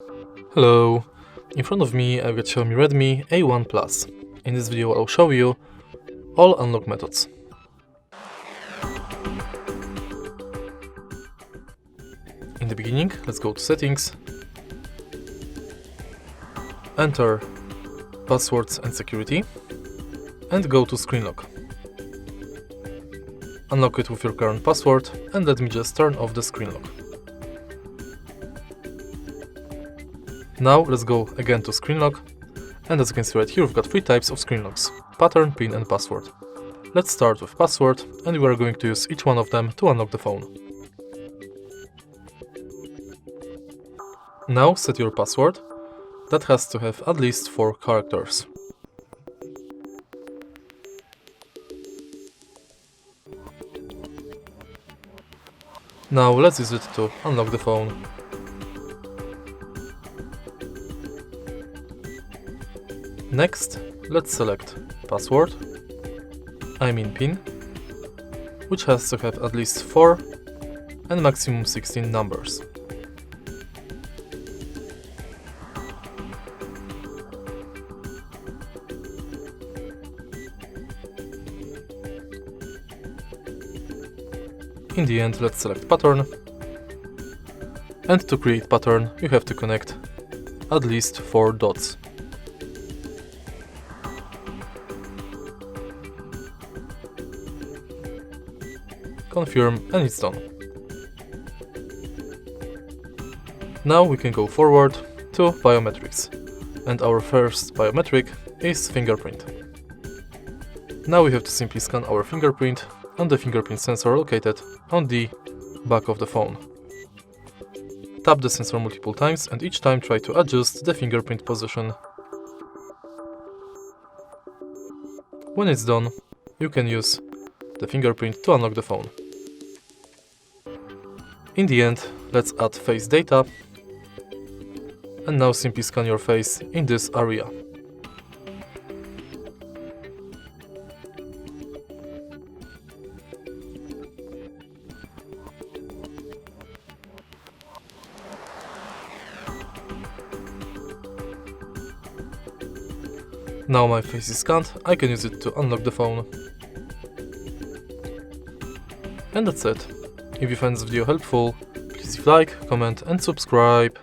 Hello, in front of me I've got Xiaomi Redmi A1 Plus. In this video I'll show you all unlock methods. In the beginning, let's go to settings, enter passwords and security, and go to screen lock. Unlock it with your current password, and let me just turn off the screen lock. Now let's go again to screen lock, and as you can see right here we've got three types of screen locks: pattern, pin and password. Let's start with password, and we are going to use each one of them to unlock the phone. Now set your password. That has to have at least 4 characters. Now let's use it to unlock the phone. Next, let's select password, PIN, which has to have at least 4 and maximum 16 numbers. In the end, let's select pattern, and to create pattern you have to connect at least 4 dots. Confirm, and it's done. Now we can go forward to biometrics, and our first biometric is fingerprint. Now we have to simply scan our fingerprint on the fingerprint sensor located on the back of the phone. Tap the sensor multiple times and each time try to adjust the fingerprint position. When it's done, you can use the fingerprint to unlock the phone. In the end, let's add face data, and now simply scan your face in this area. Now my face is scanned, I can use it to unlock the phone. And that's it. If you find this video helpful, please leave a like, comment and subscribe.